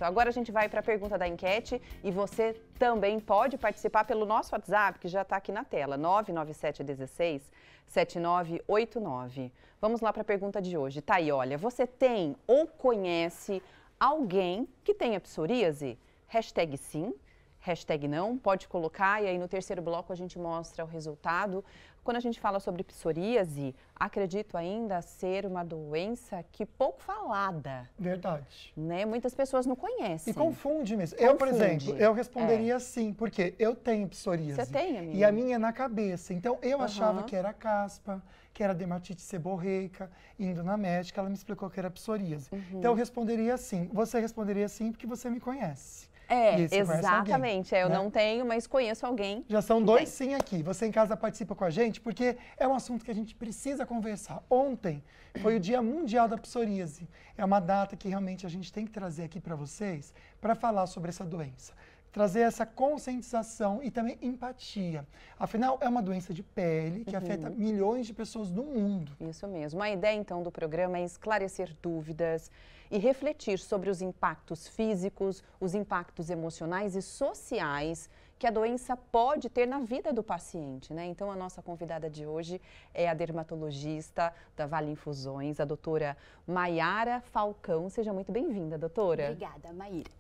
Isso. Agora a gente vai para a pergunta da enquete e você também pode participar pelo nosso WhatsApp, que já está aqui na tela, 99716-7989. Vamos lá para a pergunta de hoje. Tá aí, olha, você tem ou conhece alguém que tenha psoríase? Hashtag sim, hashtag não, pode colocar e aí no terceiro bloco a gente mostra o resultado. Quando a gente fala sobre psoríase, acredito ainda ser uma doença que pouco falada. Verdade. Né? Muitas pessoas não conhecem. E confunde mesmo. Confunde. Eu, por exemplo, eu responderia sim, porque eu tenho psoríase. Você tem, amiga? E a minha é na cabeça. Então, eu achava que era caspa, que era dermatite seborreica. Indo na médica, ela me explicou que era psoríase. Então, eu responderia sim. Você responderia sim, porque você me conhece. Exatamente. Alguém, eu né? não tenho, mas conheço alguém. Já são dois sim aqui. Você em casa participa com a gente, porque é um assunto que a gente precisa conversar. Ontem foi o Dia Mundial da Psoríase. É uma data que realmente a gente tem que trazer aqui para vocês para falar sobre essa doença. Trazer essa conscientização e também empatia. Afinal, é uma doença de pele que afeta milhões de pessoas no mundo. Isso mesmo. A ideia, então, do programa é esclarecer dúvidas e refletir sobre os impactos físicos, os impactos emocionais e sociais que a doença pode ter na vida do paciente, né? Então, a nossa convidada de hoje é a dermatologista da Vale Infusões, a doutora Maiara Falcão. Seja muito bem-vinda, doutora. Obrigada, Maíra.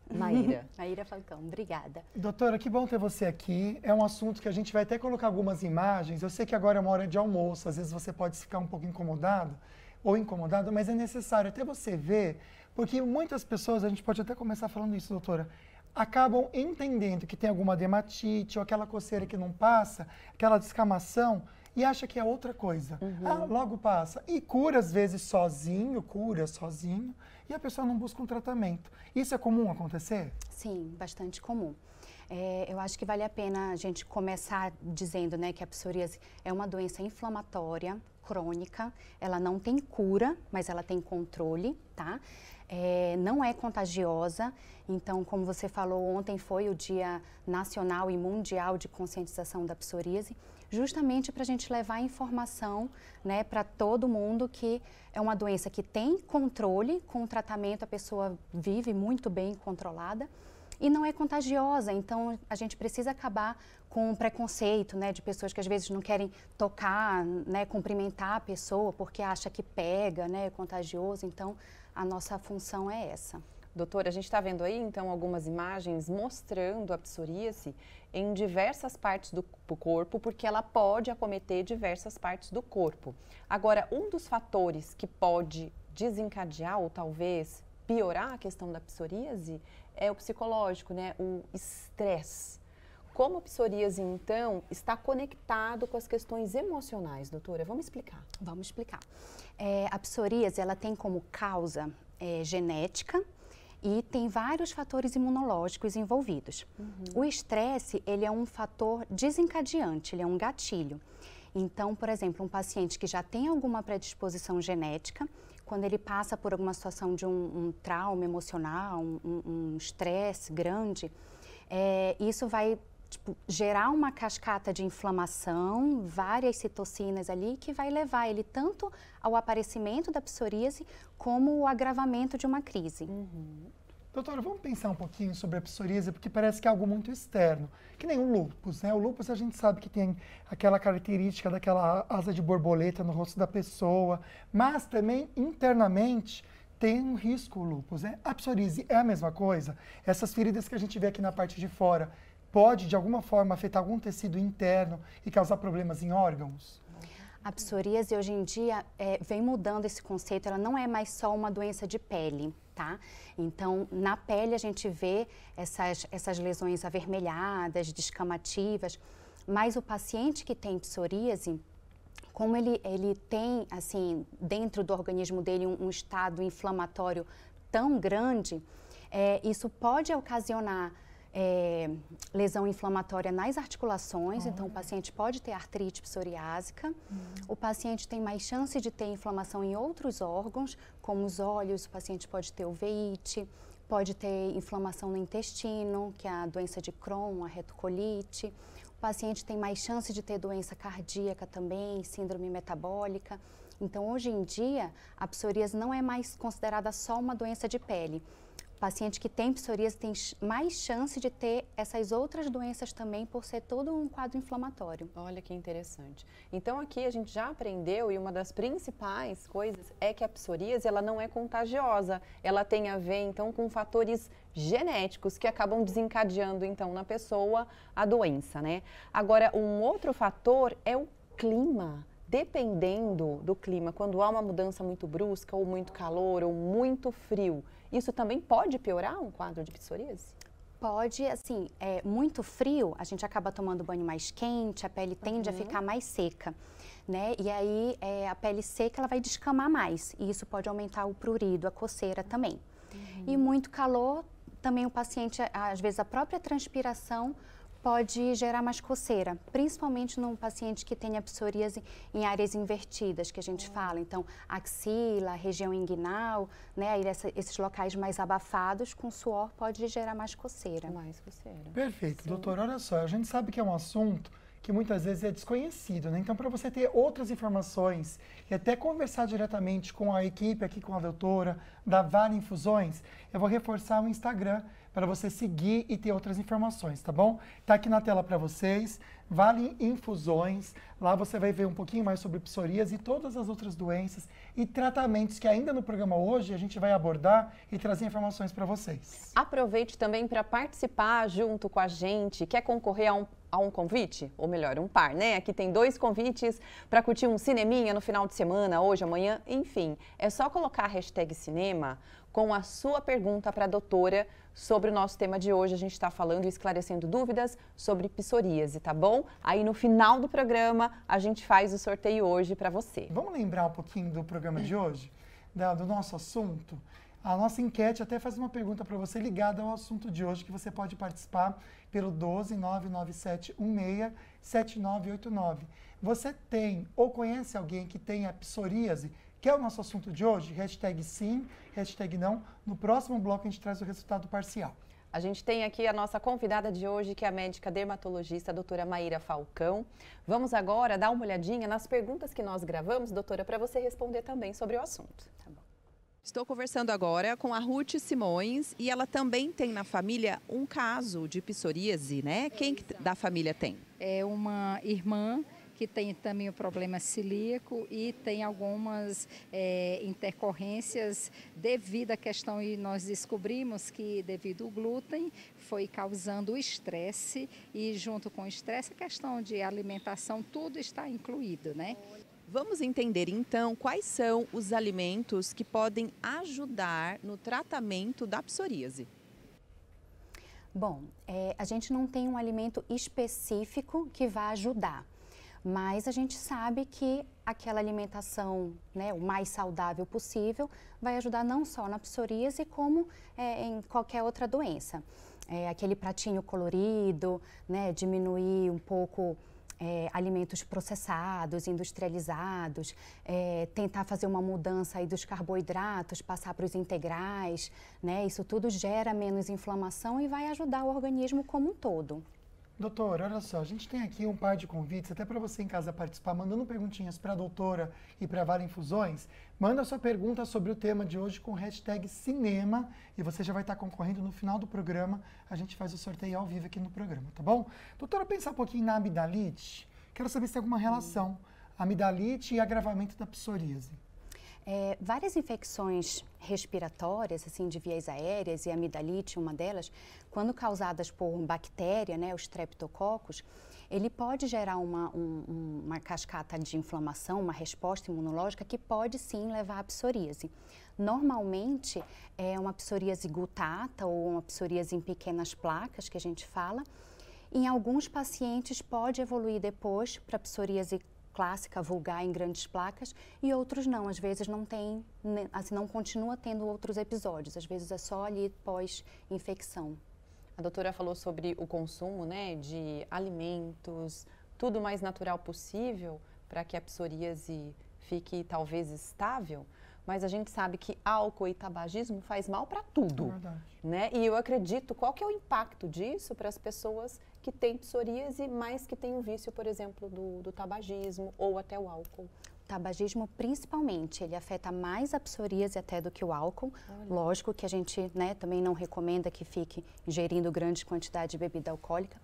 Maíra Falcão, obrigada. Doutora, que bom ter você aqui. É um assunto que a gente vai até colocar algumas imagens. Eu sei que agora é uma hora de almoço, às vezes você pode ficar um pouco incomodado ou incomodado, mas é necessário até você ver, porque muitas pessoas, a gente pode até começar falando isso, doutora, acabam entendendo que tem alguma dermatite ou aquela coceira que não passa, aquela descamação, e acha que é outra coisa. Logo passa. E cura, às vezes, cura sozinho, e a pessoa não busca um tratamento. Isso é comum acontecer? Sim, bastante comum. Eu acho que vale a pena a gente começar dizendo, né, que a psoríase é uma doença inflamatória, crônica, ela não tem cura, mas ela tem controle, tá? Não é contagiosa, então, como você falou, ontem foi o Dia Nacional e Mundial de Conscientização da Psoríase, justamente para a gente levar a informação, né, para todo mundo que é uma doença que tem controle, com o tratamento a pessoa vive muito bem controlada e não é contagiosa, então a gente precisa acabar com o preconceito, né, de pessoas que às vezes não querem tocar, né, cumprimentar a pessoa porque acha que pega, né, é contagioso, então a nossa função é essa. Doutora, a gente está vendo aí, então, algumas imagens mostrando a psoríase em diversas partes do corpo, porque ela pode acometer diversas partes do corpo. Agora, um dos fatores que pode desencadear ou talvez piorar a questão da psoríase é o psicológico, né? O estresse. Como a psoríase, então, está conectado com as questões emocionais, doutora? Vamos explicar. Vamos explicar. A psoríase, ela tem como causa genética e tem vários fatores imunológicos envolvidos. O estresse, ele é um fator desencadeante, ele é um gatilho. Então, por exemplo, um paciente que já tem alguma predisposição genética, quando ele passa por alguma situação de um trauma emocional, um estresse grande, isso vai gerar uma cascata de inflamação, várias citocinas ali, que vai levar ele tanto ao aparecimento da psoríase como o agravamento de uma crise. Doutora, vamos pensar um pouquinho sobre a psoríase, porque parece que é algo muito externo, que nem o lúpus, né? O lúpus a gente sabe que tem aquela característica daquela asa de borboleta no rosto da pessoa, mas também internamente tem um risco o lúpus, né? A psoríase é a mesma coisa? Essas feridas que a gente vê aqui na parte de fora, pode, de alguma forma, afetar algum tecido interno e causar problemas em órgãos? A psoríase, hoje em dia, vem mudando esse conceito, ela não é mais só uma doença de pele, tá? Então, na pele a gente vê essas lesões avermelhadas, descamativas, mas o paciente que tem psoríase, como ele tem, assim, dentro do organismo dele um estado inflamatório tão grande, isso pode ocasionar lesão inflamatória nas articulações, então o paciente pode ter artrite psoriásica, o paciente tem mais chance de ter inflamação em outros órgãos, como os olhos, o paciente pode ter uveíte, pode ter inflamação no intestino, que é a doença de Crohn, a retocolite, o paciente tem mais chance de ter doença cardíaca também, síndrome metabólica. Então, hoje em dia, a psoríase não é mais considerada só uma doença de pele. paciente que tem psoríase tem mais chance de ter essas outras doenças também, por ser todo um quadro inflamatório. Olha que interessante. Então aqui a gente já aprendeu, e uma das principais coisas é que a psoríase ela não é contagiosa, ela tem a ver então com fatores genéticos que acabam desencadeando então na pessoa a doença, né? Agora, um outro fator é o clima. Dependendo do clima, quando há uma mudança muito brusca, ou muito calor, ou muito frio, isso também pode piorar um quadro de psoríase? Pode, assim, muito frio, a gente acaba tomando banho mais quente, a pele tende a ficar mais seca, né? E aí a pele seca ela vai descamar mais, e isso pode aumentar o prurido, a coceira também. E muito calor, também o paciente, às vezes a própria transpiração pode gerar mais coceira, principalmente num paciente que tenha psoríase em áreas invertidas, que a gente fala. Então, axila, região inguinal, né? Aí esses locais mais abafados, com suor, pode gerar mais coceira. Mais coceira. Perfeito. Doutora, olha só, a gente sabe que é um assunto que muitas vezes é desconhecido, né? Então, para você ter outras informações e até conversar diretamente com a equipe aqui, com a doutora, da Vale Infusões, eu vou reforçar o Instagram para você seguir e ter outras informações, tá bom? Tá aqui na tela para vocês, Vale Infusões. Lá você vai ver um pouquinho mais sobre psoríase e todas as outras doenças e tratamentos que ainda no programa hoje a gente vai abordar e trazer informações para vocês. Aproveite também para participar junto com a gente. Quer concorrer a um convite? Ou melhor, um par, né? Aqui tem 2 convites para curtir um cineminha no final de semana, hoje, amanhã, enfim. É só colocar a hashtag cinema com a sua pergunta para a doutora sobre o nosso tema de hoje. A gente está falando e esclarecendo dúvidas sobre psoríase, tá bom? Aí no final do programa a gente faz o sorteio hoje para você. Vamos lembrar um pouquinho do programa de hoje, do nosso assunto? A nossa enquete até faz uma pergunta para você ligada ao assunto de hoje, que você pode participar pelo 12997167989. Você tem ou conhece alguém que tenha psoríase? Que é o nosso assunto de hoje? Hashtag sim, hashtag não. No próximo bloco a gente traz o resultado parcial. A gente tem aqui a nossa convidada de hoje, que é a médica dermatologista, a doutora Maíra Falcão. Vamos agora dar uma olhadinha nas perguntas que nós gravamos, doutora, para você responder também sobre o assunto. Tá bom. Estou conversando agora com a Ruth Simões e ela também tem na família um caso de psoríase, né? Quem da família tem? É uma irmã que tem também o problema celíaco e tem algumas intercorrências devido à questão, e nós descobrimos que devido ao glúten foi causando o estresse, e junto com o estresse a questão de alimentação, tudo está incluído, né? Vamos entender então quais são os alimentos que podem ajudar no tratamento da psoríase. Bom, a gente não tem um alimento específico que vai ajudar. Mas a gente sabe que aquela alimentação, né, o mais saudável possível, vai ajudar não só na psoríase, como em qualquer outra doença. Aquele pratinho colorido, né, diminuir um pouco alimentos processados, industrializados, tentar fazer uma mudança aí dos carboidratos, passar para os integrais, né, isso tudo gera menos inflamação e vai ajudar o organismo como um todo. Doutora, olha só, a gente tem aqui um par de convites, até para você em casa participar, mandando perguntinhas para a doutora e para a Vale Infusões. Manda a sua pergunta sobre o tema de hoje com o hashtag cinema e você já vai estar concorrendo no final do programa. A gente faz o sorteio ao vivo aqui no programa, tá bom? Doutora, pensar um pouquinho na amidalite. Quero saber se tem alguma relação, amidalite e agravamento da psoríase. Várias infecções respiratórias, assim, de vias aéreas, e a amidalite, uma delas, quando causadas por bactéria, né, os streptococcus, ele pode gerar uma cascata de inflamação, uma resposta imunológica que pode sim levar à psoríase. Normalmente é uma psoríase gutata ou uma psoríase em pequenas placas, que a gente fala. Em alguns pacientes pode evoluir depois para psoríase clássica, vulgar, em grandes placas, e outros não, às vezes não tem, assim, não continua tendo outros episódios, às vezes é só ali pós-infecção. A doutora falou sobre o consumo, né, de alimentos, tudo mais natural possível para que a psoríase fique talvez estável, mas a gente sabe que álcool e tabagismo faz mal para tudo, né? E eu acredito, qual que é o impacto disso para as pessoas que têm psoríase, mas que têm o vício, por exemplo, do tabagismo ou até o álcool? tabagismo, principalmente, ele afeta mais a psoríase até do que o álcool. Olha. Lógico que a gente, né, também não recomenda que fique ingerindo grande quantidade de bebida alcoólica,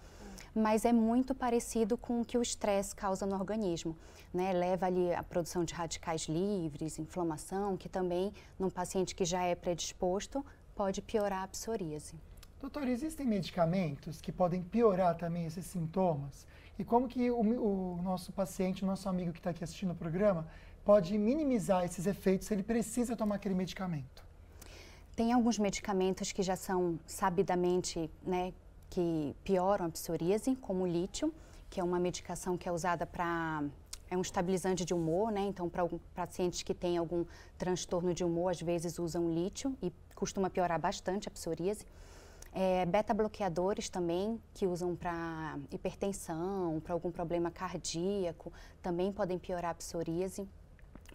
mas é muito parecido com o que o estresse causa no organismo, né? Leva ali a produção de radicais livres, inflamação, que também, num paciente que já é predisposto, pode piorar a psoríase. Doutor, existem medicamentos que podem piorar também esses sintomas? E como que o nosso paciente, o nosso amigo que está aqui assistindo o programa, pode minimizar esses efeitos se ele precisa tomar aquele medicamento? Tem alguns medicamentos que já são sabidamente, né, que pioram a psoríase, como o lítio, que é uma medicação que é usada para... É um estabilizante de humor, né? Então, para pacientes que têm algum transtorno de humor, às vezes usam lítio e costuma piorar bastante a psoríase. Beta-bloqueadores também, que usam para hipertensão, para algum problema cardíaco, também podem piorar a psoríase.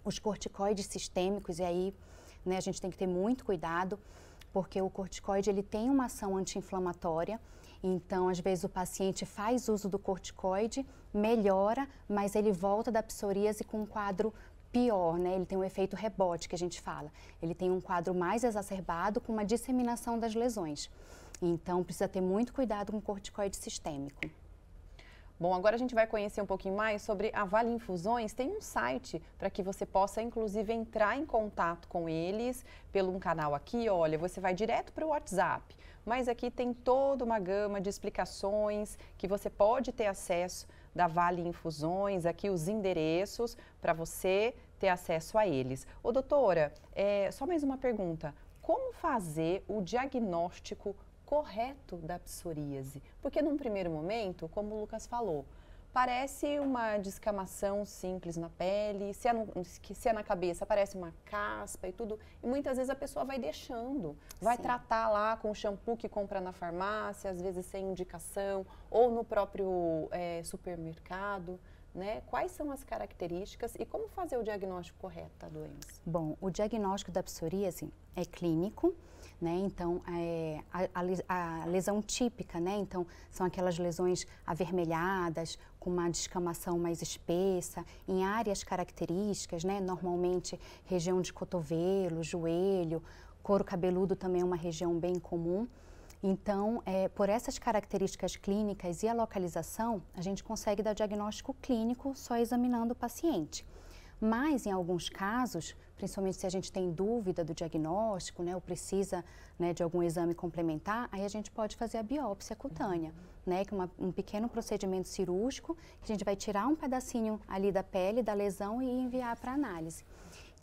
Os corticoides sistêmicos, e aí, né, a gente tem que ter muito cuidado, porque o corticoide ele tem uma ação anti-inflamatória. Então, às vezes, o paciente faz uso do corticoide, melhora, mas ele volta da psoríase com um quadro pior, né? Ele tem um efeito rebote, que a gente fala. Ele tem um quadro mais exacerbado com uma disseminação das lesões. Então, precisa ter muito cuidado com o corticoide sistêmico. Bom, agora a gente vai conhecer um pouquinho mais sobre a Vale Infusões. Tem um site para que você possa, inclusive, entrar em contato com eles pelo um canal aqui. Olha, você vai direto para o WhatsApp, mas aqui tem toda uma gama de explicações que você pode ter acesso da Vale Infusões, aqui os endereços para você ter acesso a eles. Ô, doutora, só mais uma pergunta. Como fazer o diagnóstico correto da psoríase? Porque num primeiro momento, como o Lucas falou, parece uma descamação simples na pele, se é na cabeça parece uma caspa e tudo, e muitas vezes a pessoa vai deixando, vai Sim. tratar lá com o shampoo que compra na farmácia, às vezes sem indicação, ou no próprio supermercado, né? Quais são as características e como fazer o diagnóstico correto da doença? Bom, o diagnóstico da psoríase é clínico, né? Então, a lesão típica, né? Então, são aquelas lesões avermelhadas, com uma descamação mais espessa, em áreas características, né? Normalmente, região de cotovelo, joelho, couro cabeludo também é uma região bem comum. Então, por essas características clínicas e a localização, a gente consegue dar diagnóstico clínico só examinando o paciente. Mas, em alguns casos, principalmente se a gente tem dúvida do diagnóstico, né, ou precisa, né, de algum exame complementar, aí a gente pode fazer a biópsia cutânea, né, que é um pequeno procedimento cirúrgico, que a gente vai tirar um pedacinho ali da pele, da lesão e enviar para análise.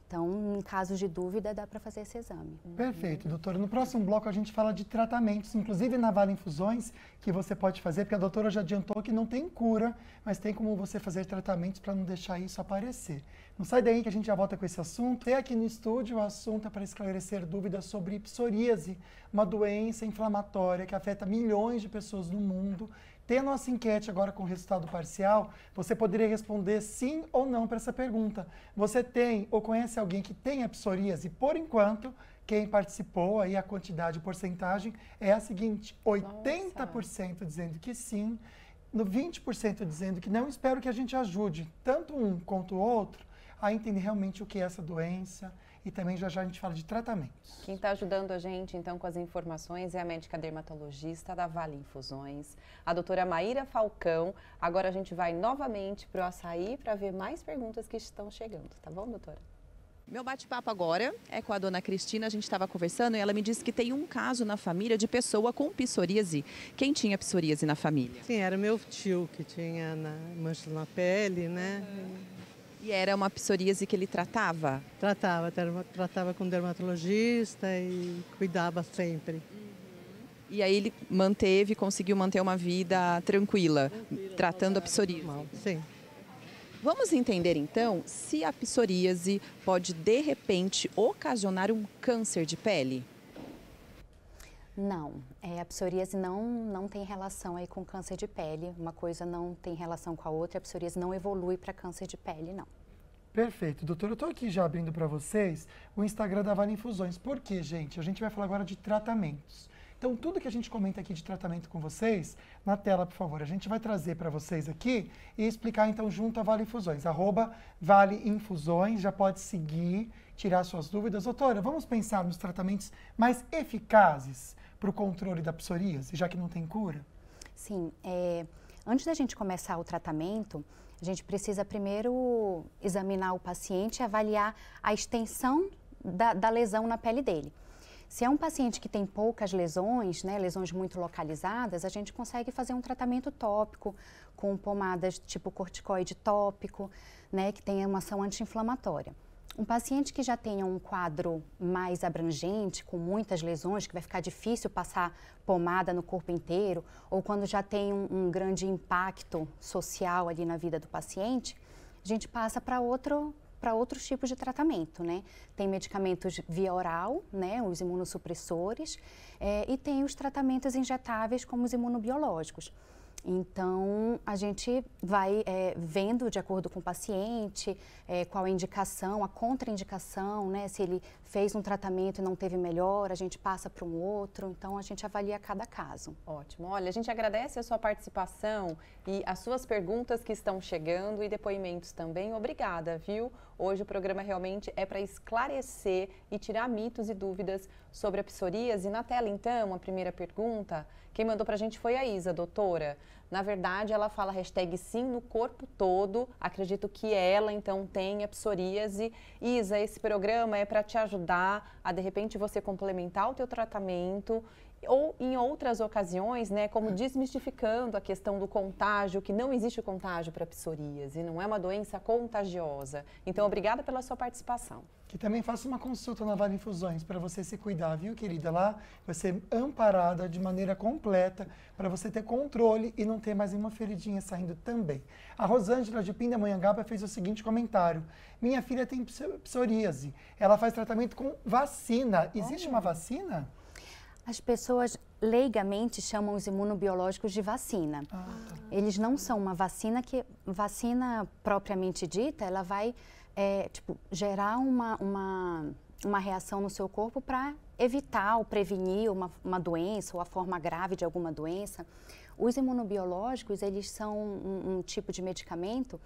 Então, em casos de dúvida, dá para fazer esse exame. Perfeito, doutora. No próximo bloco a gente fala de tratamentos, inclusive na Vale Infusões, que você pode fazer, porque a doutora já adiantou que não tem cura, mas tem como você fazer tratamentos para não deixar isso aparecer. Não sai daí que a gente já volta com esse assunto. E aqui no estúdio o assunto é para esclarecer dúvidas sobre psoríase, uma doença inflamatória que afeta milhões de pessoas no mundo. Tem a nossa enquete agora com o resultado parcial, você poderia responder sim ou não para essa pergunta. Você tem ou conhece alguém que tem a psoríase? Por enquanto, quem participou, aí a quantidade, porcentagem, é a seguinte, 80% dizendo que sim, no 20% dizendo que não. Espero que a gente ajude tanto um quanto o outro a entender realmente o que é essa doença. E também já a gente fala de tratamentos. Quem está ajudando a gente, então, com as informações é a médica dermatologista da Vale Infusões, a doutora Maíra Falcão. Agora a gente vai novamente para o açaí para ver mais perguntas que estão chegando, tá bom, doutora? Meu bate-papo agora é com a dona Cristina. A gente estava conversando e ela me disse que tem um caso na família de pessoa com psoríase. Quem tinha psoríase na família? Sim, era meu tio que tinha manchas na pele, né? E era uma psoríase que ele tratava? Tratava com dermatologista e cuidava sempre. E aí ele conseguiu manter uma vida tranquila, tratando a psoríase? Sim. Vamos entender então se a psoríase pode de repente ocasionar um câncer de pele? Não, a psoríase não tem relação aí com câncer de pele, uma coisa não tem relação com a outra, a psoríase não evolui para câncer de pele, não. Perfeito, doutora. Eu estou aqui já abrindo para vocês o Instagram da Vale Infusões. Por quê, gente? A gente vai falar agora de tratamentos. Então, tudo que a gente comenta aqui de tratamento com vocês, na tela, por favor, a gente vai trazer para vocês aqui e explicar, então, junto a Vale Infusões. @Vale Infusões, já pode seguir, tirar suas dúvidas. Doutora, vamos pensar nos tratamentos mais eficazes para o controle da psoríase, já que não tem cura? Sim, antes da gente começar o tratamento, a gente precisa primeiro examinar o paciente e avaliar a extensão da lesão na pele dele. Se é um paciente que tem poucas lesões, né, lesões muito localizadas, a gente consegue fazer um tratamento tópico com pomadas tipo corticoide tópico, né, que tenha uma ação anti-inflamatória. Um paciente que já tenha um quadro mais abrangente, com muitas lesões, que vai ficar difícil passar pomada no corpo inteiro, ou quando já tem um grande impacto social ali na vida do paciente, a gente passa para outros tipos de tratamento, né? Tem medicamentos via oral, né, os imunossupressores, e tem os tratamentos injetáveis como os imunobiológicos. Então, a gente vai vendo de acordo com o paciente, qual a indicação, a contraindicação, né? Se ele fez um tratamento e não teve melhor, a gente passa para um outro. Então, a gente avalia cada caso. Ótimo. Olha, a gente agradece a sua participação e as suas perguntas que estão chegando e depoimentos também. Obrigada, viu? Hoje o programa realmente é para esclarecer e tirar mitos e dúvidas sobre a psoríase. E na tela, então, a primeira pergunta, quem mandou para a gente foi a Isa, doutora. Na verdade, ela fala #sim no corpo todo. Acredito que ela, então, tenha psoríase. Isa, esse programa é para te ajudar a, de repente, você complementar o teu tratamento ou em outras ocasiões, né, como desmistificando a questão do contágio, que não existe contágio para psoríase, não é uma doença contagiosa. Então, obrigada pela sua participação. Que também faça uma consulta na Vale Infusões para você se cuidar, viu, querida? Lá vai ser amparada de maneira completa para você ter controle e não ter mais nenhuma feridinha saindo também. A Rosângela de Pindamonhangaba fez o seguinte comentário: minha filha tem psoríase, ela faz tratamento com vacina. Existe uma vacina? As pessoas leigamente chamam os imunobiológicos de vacina. Eles não são uma vacina vacina propriamente dita, ela vai gerar uma reação no seu corpo para evitar ou prevenir uma doença ou a forma grave de alguma doença. Os imunobiológicos, eles são um tipo de medicamento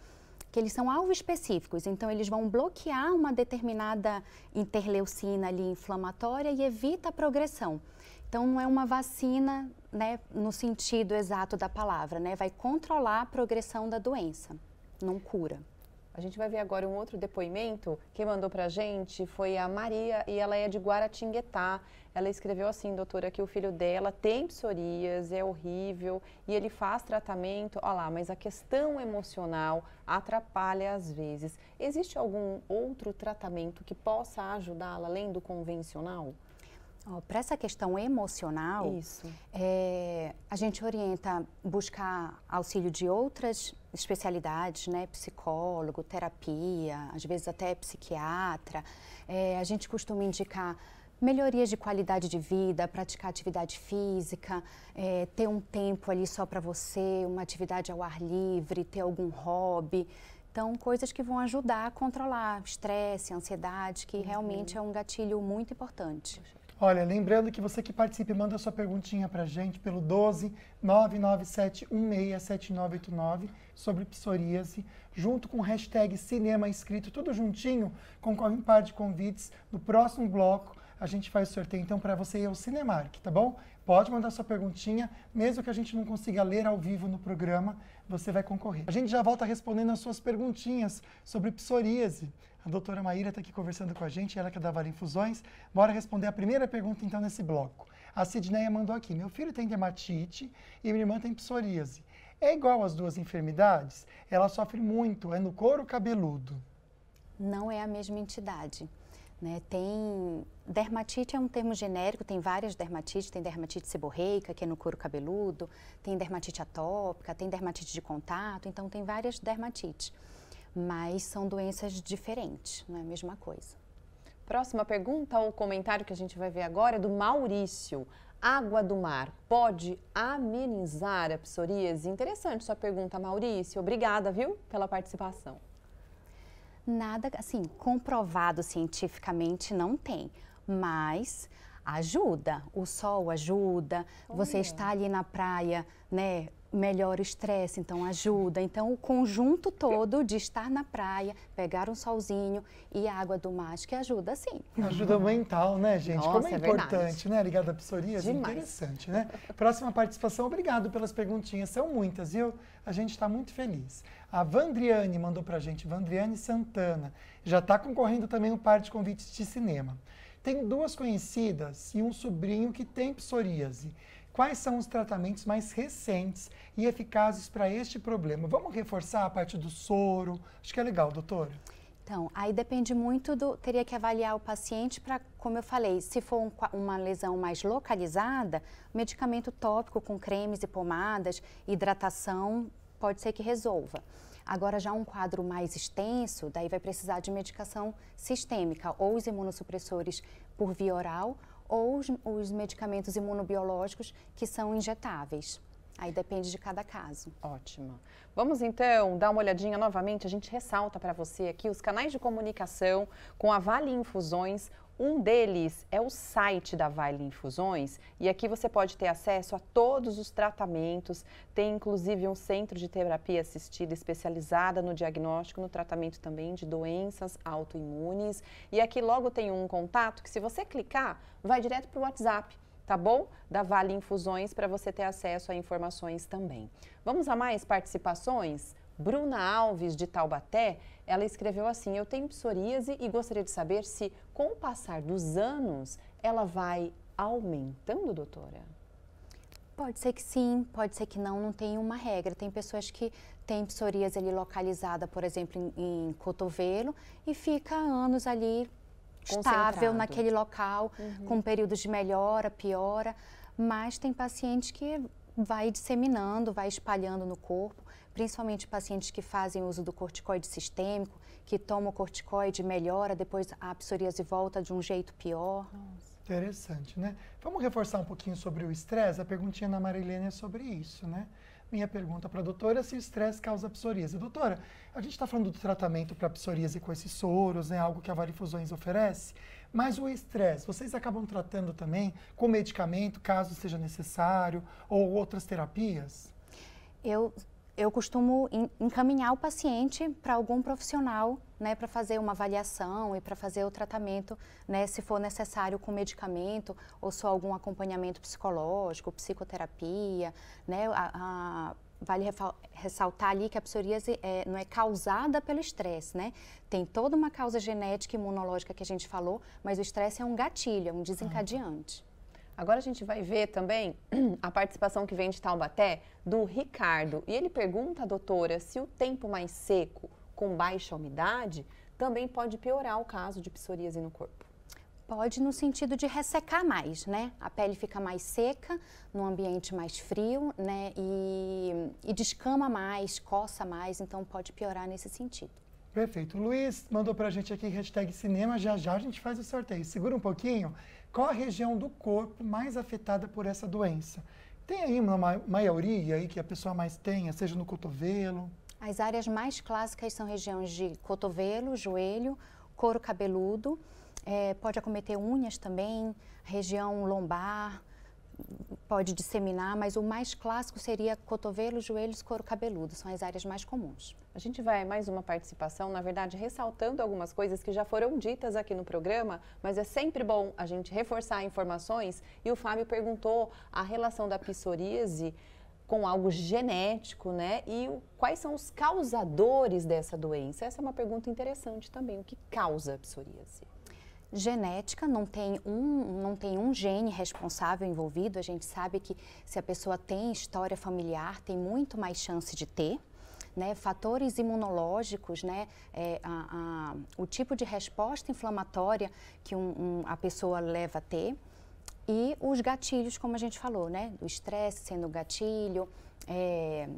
que eles são alvo específicos, então eles vão bloquear uma determinada interleucina ali inflamatória e evita a progressão. Então não é uma vacina, né, no sentido exato da palavra, né, vai controlar a progressão da doença, não cura. A gente vai ver agora um outro depoimento. Quem mandou pra gente foi a Maria e ela é de Guaratinguetá. Ela escreveu assim, doutora, que o filho dela tem psoríase, é horrível e ele faz tratamento, olha lá, mas a questão emocional atrapalha às vezes. Existe algum outro tratamento que possa ajudá-la além do convencional? Para essa questão emocional, a gente orienta buscar auxílio de outras especialidades, né? Psicólogo, terapia, às vezes até psiquiatra. A gente costuma indicar melhorias de qualidade de vida, praticar atividade física, ter um tempo ali só para você, uma atividade ao ar livre, ter algum hobby. Então, coisas que vão ajudar a controlar estresse, ansiedade, que realmente é um gatilho muito importante. Olha, lembrando que você que participe, manda sua perguntinha pra gente pelo 12 997167989 sobre psoríase, junto com o hashtag cinema inscrito, tudo juntinho, concorre um par de convites. No próximo bloco, a gente faz o sorteio, então, para você ir ao Cinemark, tá bom? Pode mandar sua perguntinha, mesmo que a gente não consiga ler ao vivo no programa, você vai concorrer. A gente já volta respondendo as suas perguntinhas sobre psoríase. A doutora Maíra está aqui conversando com a gente, ela que é da Vale Infusões. Bora responder a primeira pergunta, então, nesse bloco. A Sidneia mandou aqui: meu filho tem dermatite e minha irmã tem psoríase. É igual às duas enfermidades? Ela sofre muito, é no couro cabeludo. Não é a mesma entidade. Né? Dermatite é um termo genérico, tem várias dermatites, tem dermatite seborreica, que é no couro cabeludo, tem dermatite atópica, tem dermatite de contato, então tem várias dermatites. Mas são doenças diferentes, não é a mesma coisa. Próxima pergunta ou comentário que a gente vai ver agora é do Maurício. Água do mar pode amenizar a psoríase? Interessante sua pergunta, Maurício. Obrigada, viu, pela participação. Nada, assim, comprovado cientificamente não tem, mas Ajuda, o sol ajuda, você está ali na praia, né, melhora o estresse, então ajuda. Então o conjunto todo de estar na praia, pegar um solzinho e a água do mar, acho que ajuda sim. Ajuda mental, né, gente? Nossa, Como é importante, verdade. né? Ligado à psoríase, Demais. interessante, né? Próxima participação, obrigado pelas perguntinhas, são muitas, viu? A gente está muito feliz. A Vandriane mandou pra gente, Vandriane Santana, já está concorrendo também um par de convites de cinema. Tenho 2 conhecidas e um sobrinho que tem psoríase. Quais são os tratamentos mais recentes e eficazes para este problema? Vamos reforçar a parte do soro? Acho que é legal, doutora. Então, aí depende muito teria que avaliar o paciente para, como eu falei, se for uma lesão mais localizada, medicamento tópico com cremes e pomadas, hidratação, pode ser que resolva. Agora, já um quadro mais extenso, daí vai precisar de medicação sistêmica, ou os imunossupressores por via oral, ou os medicamentos imunobiológicos que são injetáveis. Aí depende de cada caso. Ótimo. Vamos então dar uma olhadinha novamente, a gente ressalta para você aqui os canais de comunicação com a Vale Infusões. Um deles é o site da Vale Infusões e aqui você pode ter acesso a todos os tratamentos, tem inclusive um centro de terapia assistida especializada no diagnóstico, no tratamento também de doenças autoimunes. E aqui logo tem um contato que se você clicar, vai direto para o WhatsApp, tá bom? Da Vale Infusões para você ter acesso a informações também. Vamos a mais participações? Bruna Alves, de Taubaté, ela escreveu assim: eu tenho psoríase e gostaria de saber se, com o passar dos anos, ela vai aumentando, doutora? Pode ser que sim, pode ser que não, não tem uma regra. Tem pessoas que têm psoríase ali localizada, por exemplo, em cotovelo e fica anos ali estável naquele local, com períodos de melhora, piora, mas tem pacientes que vai disseminando, vai espalhando no corpo, principalmente pacientes que fazem uso do corticoide sistêmico, que tomam o corticoide, melhora, depois a psoríase volta de um jeito pior. Interessante, né? Vamos reforçar um pouquinho sobre o estresse? A perguntinha da Marilene é sobre isso, né? Minha pergunta para a doutora é se o estresse causa psoríase. Doutora, a gente está falando do tratamento para psoríase com esses soros, né? Algo que a Vale Infusões oferece, mas o estresse, vocês acabam tratando também com medicamento, caso seja necessário, ou outras terapias? Eu costumo encaminhar o paciente para algum profissional, né, para fazer uma avaliação e para fazer o tratamento, né, se for necessário com medicamento ou só algum acompanhamento psicológico, psicoterapia, né, vale ressaltar ali que a psoríase não é causada pelo estresse, né, tem toda uma causa genética e imunológica que a gente falou, mas o estresse é um gatilho, é um desencadeante. Agora a gente vai ver também a participação que vem de Taubaté do Ricardo. E ele pergunta, doutora, se o tempo mais seco, com baixa umidade, também pode piorar o caso de psoríase no corpo. Pode no sentido de ressecar mais, né? A pele fica mais seca, num ambiente mais frio, né? E descama mais, coça mais, então pode piorar nesse sentido. Perfeito. O Luiz mandou pra gente aqui, #cinema, já já a gente faz o sorteio. Segura um pouquinho. Qual a região do corpo mais afetada por essa doença? Tem aí uma maioria aí que a pessoa mais tenha, seja no cotovelo? As áreas mais clássicas são regiões de cotovelo, joelho, couro cabeludo, pode acometer unhas também, região lombar, pode disseminar, mas o mais clássico seria cotovelo, joelhos, couro cabeludo, são as áreas mais comuns. A gente vai mais uma participação, na verdade, ressaltando algumas coisas que já foram ditas aqui no programa, mas é sempre bom a gente reforçar informações. E o Fábio perguntou a relação da psoríase com algo genético, né? E quais são os causadores dessa doença? Essa é uma pergunta interessante também. O que causa a psoríase? Genética, não tem um gene responsável envolvido. A gente sabe que se a pessoa tem história familiar, tem muito mais chance de ter. Né, fatores imunológicos, né, o tipo de resposta inflamatória que a pessoa leva a ter e os gatilhos, como a gente falou, né, o estresse sendo gatilho,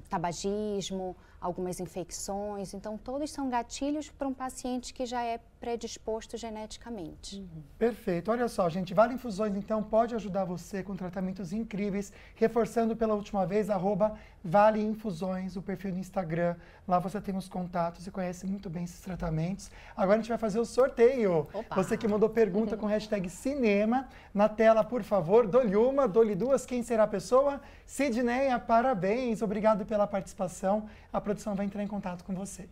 tabagismo, algumas infecções. Então, todos são gatilhos para um paciente que já é predisposto geneticamente. Perfeito. Olha só, gente, Vale Infusões, então, pode ajudar você com tratamentos incríveis, reforçando pela última vez, @Vale Infusões, o perfil no Instagram. Lá você tem os contatos e conhece muito bem esses tratamentos. Agora a gente vai fazer o sorteio. Opa. Você que mandou pergunta com hashtag cinema, na tela, por favor, dou-lhe uma, dou-lhe duas. Quem será a pessoa? Sidneia, parabéns, obrigado pela participação. A produção vai entrar em contato com você.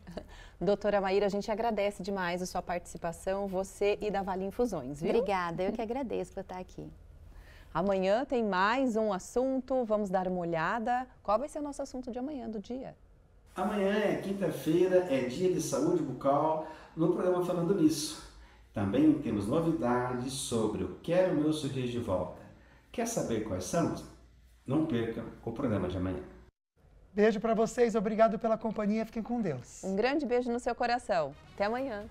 Doutora Maíra, a gente agradece demais a sua participação, você e da Vale Infusões, viu? Obrigada, eu que agradeço por estar aqui. Amanhã tem mais um assunto, vamos dar uma olhada. Qual vai ser o nosso assunto de amanhã, do dia? Amanhã é quinta-feira, é dia de saúde bucal, no programa Falando Nisso. Também temos novidades sobre o Quero Meu Sorriso de Volta. Quer saber quais são? Não perca o programa de amanhã. Beijo para vocês, obrigado pela companhia, fiquem com Deus. Um grande beijo no seu coração. Até amanhã.